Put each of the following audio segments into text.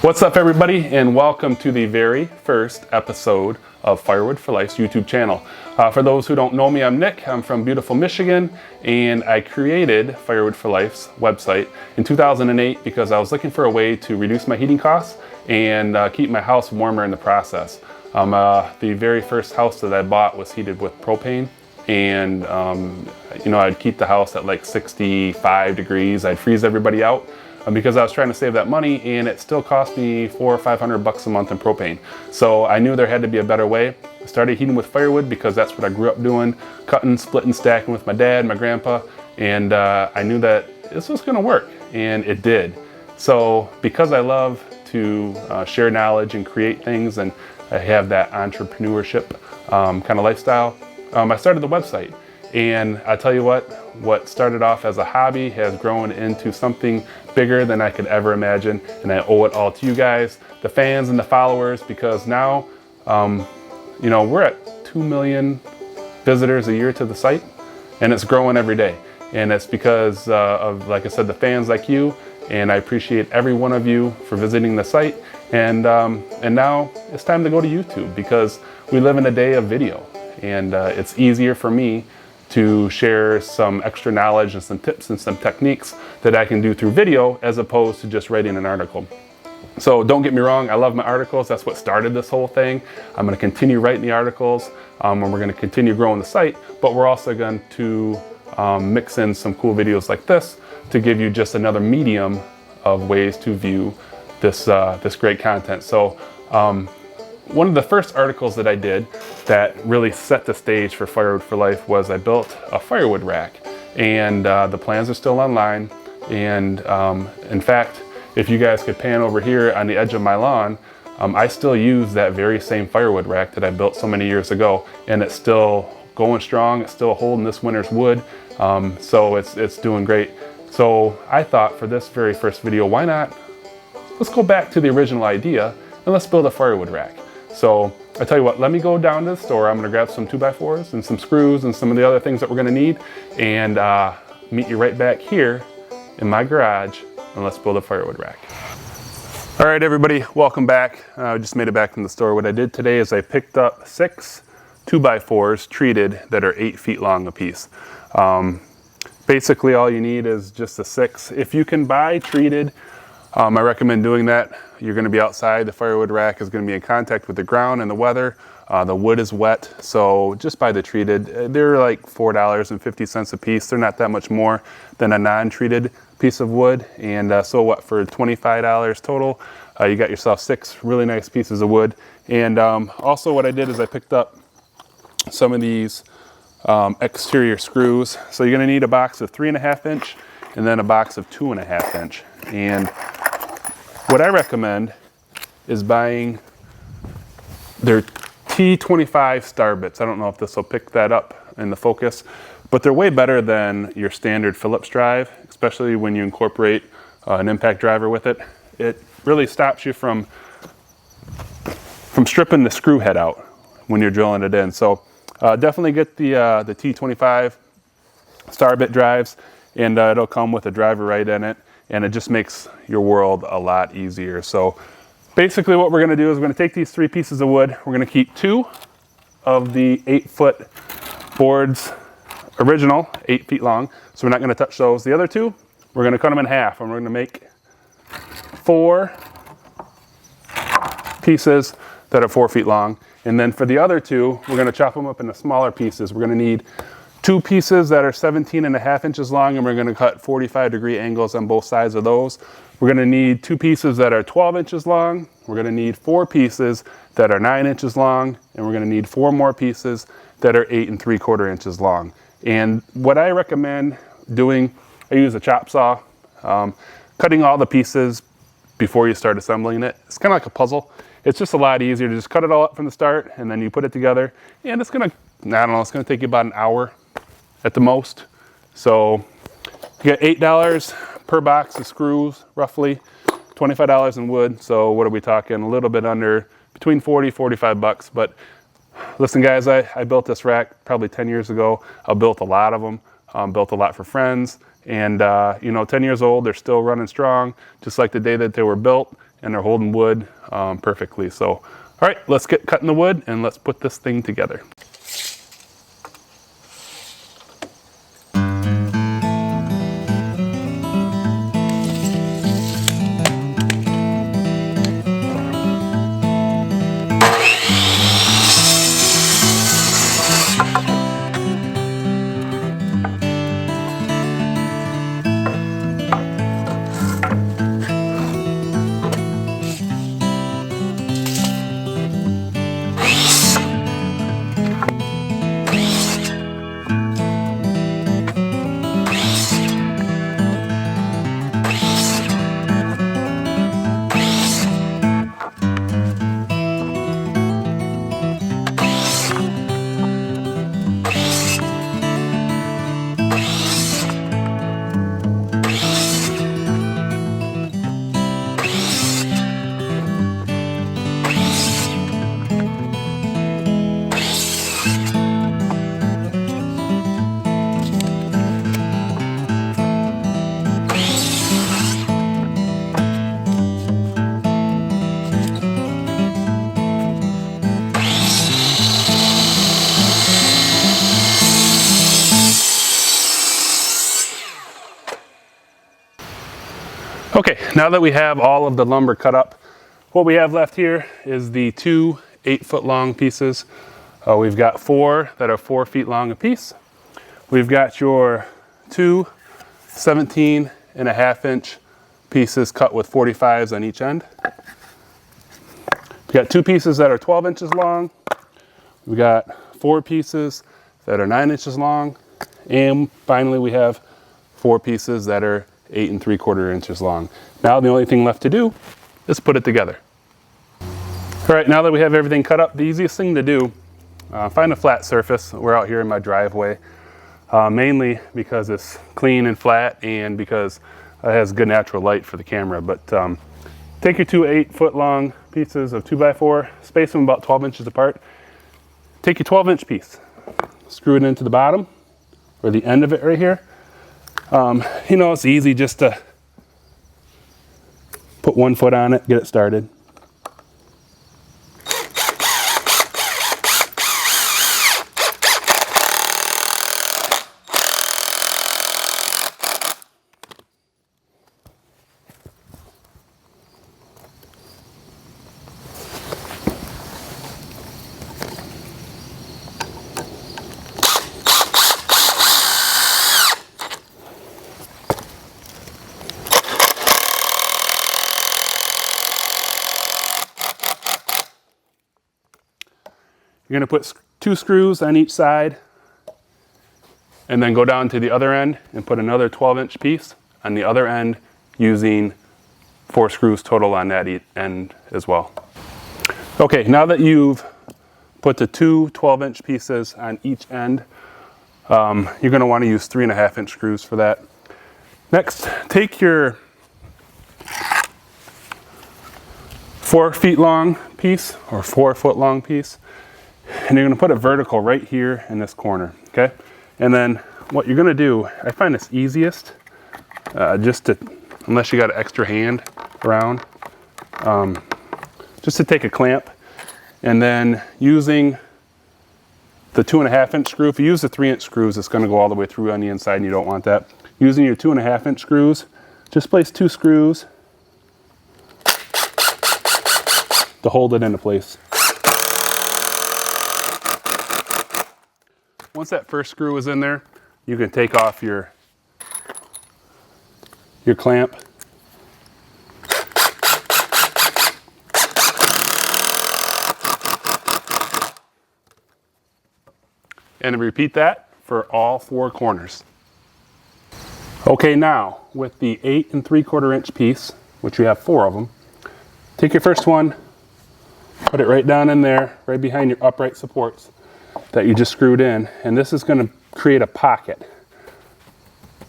What's up, everybody, and welcome to the very first episode of Firewood for Life's YouTube channel. For those who don't know me, I'm Nick. I'm from beautiful Michigan, and I created Firewood for Life's website in 2008 because I was looking for a way to reduce my heating costs and keep my house warmer in the process. The very first house that I bought was heated with propane, and I'd keep the house at like 65 degrees. I'd freeze everybody out because I was trying to save that money, and it still cost me $400 or $500 a month in propane. So I knew there had to be a better way. I started heating with firewood because that's what I grew up doing, cutting, splitting, stacking with my dad, my grandpa, and I knew that this was gonna work, and it did. So because I love to share knowledge and create things, and I have that entrepreneurship kind of lifestyle, I started the website. And I tell you what started off as a hobby has grown into something bigger than I could ever imagine. And I owe it all to you guys, the fans and the followers, because now, we're at 2 million visitors a year to the site, and it's growing every day. And it's because of, like I said, the fans like you, and I appreciate every one of you for visiting the site. And now it's time to go to YouTube because we live in a day of video, and it's easier for me to share some extra knowledge and some tips and some techniques that I can do through video as opposed to just writing an article. So don't get me wrong, I love my articles. That's what started this whole thing. I'm going to continue writing the articles, and we're going to continue growing the site, but we're also going to mix in some cool videos like this to give you just another medium of ways to view this great content. So one of the first articles that I did that really set the stage for Firewood for Life was I built a firewood rack, and the plans are still online. And in fact, if you guys could pan over here on the edge of my lawn, I still use that very same firewood rack that I built so many years ago, and it's still going strong. It's still holding this winter's wood, so it's doing great. So I thought for this very first video, why not? Let's go back to the original idea and let's build a firewood rack. So I tell you what, let me go down to the store. I'm gonna grab some 2x4s and some screws and some of the other things that we're gonna need, and meet you right back here in my garage, and let's build a firewood rack. All right, everybody, welcome back. I just made it back from the store. What I did today is I picked up 6 2x4s treated that are 8 feet long a piece. Basically all you need is just a 6. If you can buy treated, I recommend doing that. You're going to be outside. The firewood rack is going to be in contact with the ground and the weather. The wood is wet, so just buy the treated. They're like $4.50 a piece. They're not that much more than a non-treated piece of wood. And so what, for $25 total, you got yourself 6 really nice pieces of wood. And also what I did is I picked up some of these exterior screws. So you're going to need a box of 3.5 inch and then a box of 2.5 inch. And what I recommend is buying their T25 star bits. I don't know if this will pick that up in the focus, but they're way better than your standard Phillips drive, especially when you incorporate an impact driver with it. It really stops you from stripping the screw head out when you're drilling it in. So definitely get the T25 star bit drives, and it'll come with a driver right in it, and it just makes your world a lot easier. So basically what we're gonna do is we're gonna take these 3 pieces of wood, we're gonna keep 2 of the 8-foot boards, original, 8 feet long, so we're not gonna touch those. The other 2, we're gonna cut them in half, and we're gonna make 4 pieces that are 4 feet long. And then for the other 2, we're gonna chop them up into smaller pieces. We're gonna need 2 pieces that are 17.5 inches long, and we're gonna cut 45-degree angles on both sides of those. We're gonna need 2 pieces that are 12 inches long. We're gonna need 4 pieces that are 9 inches long, and we're gonna need 4 more pieces that are 8 3/4 inches long. And what I recommend doing, I use a chop saw, cutting all the pieces before you start assembling it. It's kind of like a puzzle. It's just a lot easier to just cut it all up from the start, and then you put it together, and it's gonna, I don't know, it's gonna take you about an hour at the most. So you get $8 per box of screws, roughly $25 in wood. So what are we talking? A little bit under, between 40, 45 bucks. But listen, guys, I built this rack probably 10 years ago. I built a lot of them, built a lot for friends. And 10 years old, they're still running strong, just like the day that they were built. and they're holding wood perfectly. So, all right, let's get cutting the wood and let's put this thing together. Okay, now that we have all of the lumber cut up, what we have left here is the two 8-foot long pieces. We've got 4 that are 4 feet long a piece. We've got your two 17.5-inch pieces cut with 45s on each end. We've got 2 pieces that are 12 inches long. We've got 4 pieces that are 9 inches long. And finally, we have 4 pieces that are 8 3/4 inches long. Now the only thing left to do is put it together. All right, now that we have everything cut up, the easiest thing to do, find a flat surface. We're out here in my driveway, mainly because it's clean and flat and because it has good natural light for the camera. But take your two 8-foot long pieces of 2x4, space them about 12 inches apart. Take your 12-inch piece, screw it into the bottom or the end of it right here. You know, it's easy just to put 1 foot on it, get it started. You're going to put 2 screws on each side and then go down to the other end and put another 12-inch piece on the other end using 4 screws total on that end as well. Okay, now that you've put the 2 12-inch pieces on each end, you're going to want to use 3.5-inch screws for that. Next, take your 4 feet long piece or 4 foot long piece, and you're going to put it vertical right here in this corner, okay? And then what you're going to do, I find it's easiest unless you got an extra hand around, just to take a clamp and then using the 2.5-inch screw. If you use the 3-inch screws, it's going to go all the way through on the inside and you don't want that. Using your 2.5-inch screws, just place 2 screws to hold it into place. Once that first screw is in there, you can take off your clamp. And repeat that for all 4 corners. Okay, now with the 8 3/4-inch piece, which you have 4 of them, take your first one, put it right down in there, right behind your upright supports that you just screwed in, and this is going to create a pocket.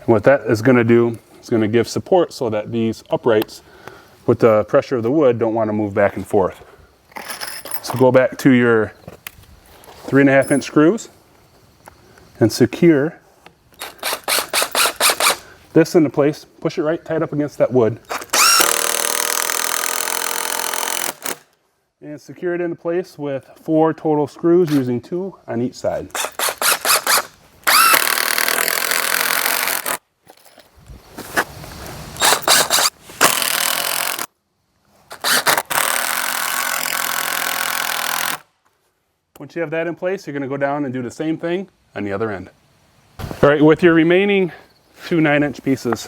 And what that is going to do is going to give support so that these uprights, with the pressure of the wood, don't want to move back and forth. So go back to your 3.5-inch screws and secure this into place. Push it right tight up against that wood. and secure it into place with 4 total screws using 2 on each side. Once you have that in place, you're going to go down and do the same thing on the other end. All right, with your remaining 2 9-inch pieces,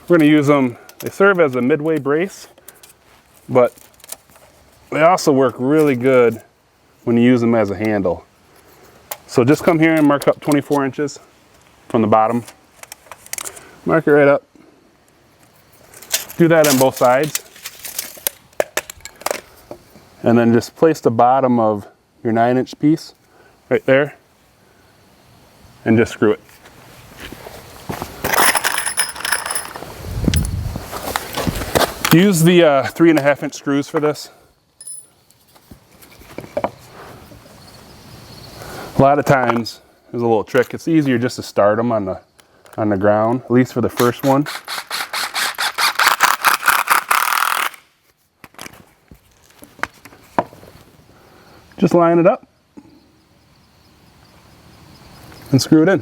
we're going to use them. They serve as a midway brace, but they also work really good when you use them as a handle. So just come here and mark up 24 inches from the bottom. Mark it right up. Do that on both sides. And then just place the bottom of your 9-inch piece right there and just screw it. Use the 3.5-inch screws for this. A lot of times, there's a little trick. It's easier just to start them on the ground, at least for the first one. Just line it up and screw it in.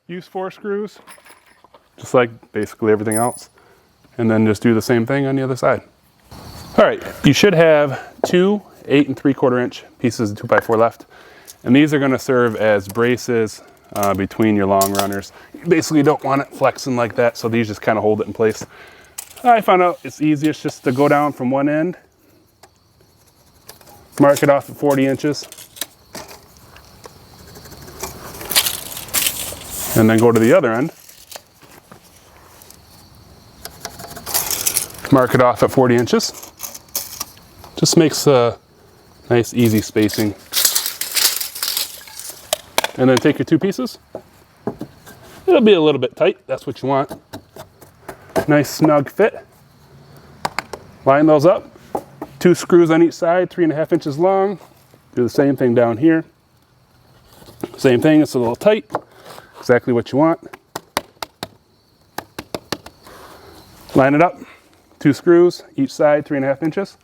Use 4 screws, just like basically everything else. And then just do the same thing on the other side. All right, you should have 2 8 3/4-inch pieces of 2x4 left. And these are gonna serve as braces between your long runners. You basically don't want it flexing like that, so these just kind of hold it in place. I found out it's easiest just to go down from one end, mark it off at 40 inches, and then go to the other end. Mark it off at 40 inches. Just makes a nice easy spacing. And then take your 2 pieces. It'll be a little bit tight, that's what you want. Nice snug fit. Line those up. 2 screws on each side, 3.5 inches long. Do the same thing down here. Same thing, it's a little tight. Exactly what you want. Line it up. 2 screws, each side 3.5 inches,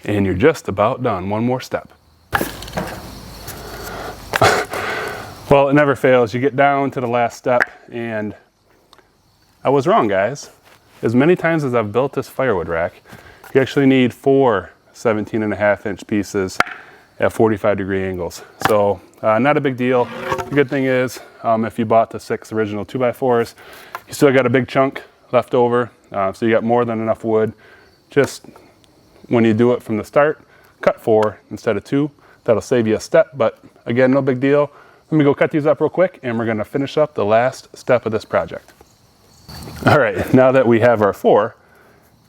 and you're just about done. One more step. Well, it never fails. You get down to the last step, and I was wrong, guys. As many times as I've built this firewood rack, you actually need 4 17.5-inch pieces at 45-degree angles. So not a big deal. The good thing is, if you bought the 6 original 2x4s, you still got a big chunk left over. So you got more than enough wood. Just when you do it from the start, cut 4 instead of 2. That'll save you a step, but again, no big deal. Let me go cut these up real quick and we're gonna finish up the last step of this project. All right, now that we have our 4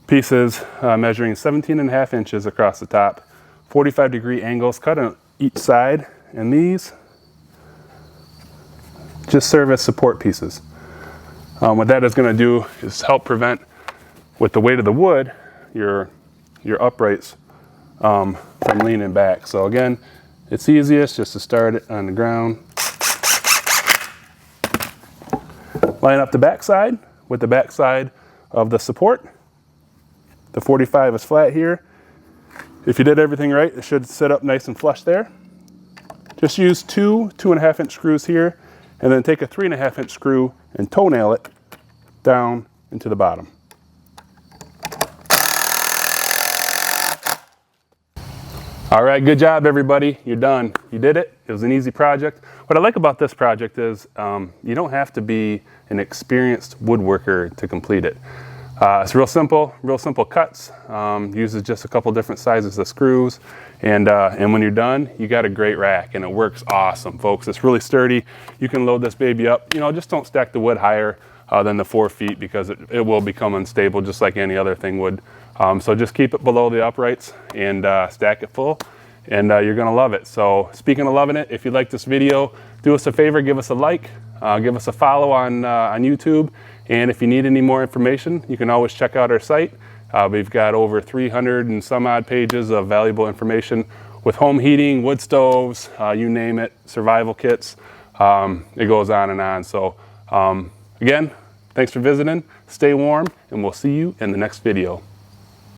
pieces measuring 17.5 inches across the top, 45-degree angles cut on each side, and these just serve as support pieces. What that is going to do is help prevent, with the weight of the wood, your uprights from leaning back. So again, it's easiest just to start it on the ground. Line up the back side with the back side of the support. The 45 is flat here. If you did everything right, it should sit up nice and flush there. Just use 2 2.5-inch screws here, and then take a 3.5-inch screw and toenail it down into the bottom. All right, good job everybody, you're done. You did it, it was an easy project. What I like about this project is you don't have to be an experienced woodworker to complete it. It's real simple cuts, uses just a couple different sizes of screws, and when you're done, you got a great rack, and it works awesome, folks. It's really sturdy. You can load this baby up. You know, just don't stack the wood higher than the 4 feet, because it will become unstable just like any other thing would. So just keep it below the uprights and stack it full, and you're gonna love it. So speaking of loving it, if you like this video, do us a favor, give us a like, give us a follow on YouTube, And if you need any more information, you can always check out our site. We've got over 300 and some odd pages of valuable information with home heating, wood stoves, you name it, survival kits. It goes on and on. So again, thanks for visiting. Stay warm, and we'll see you in the next video.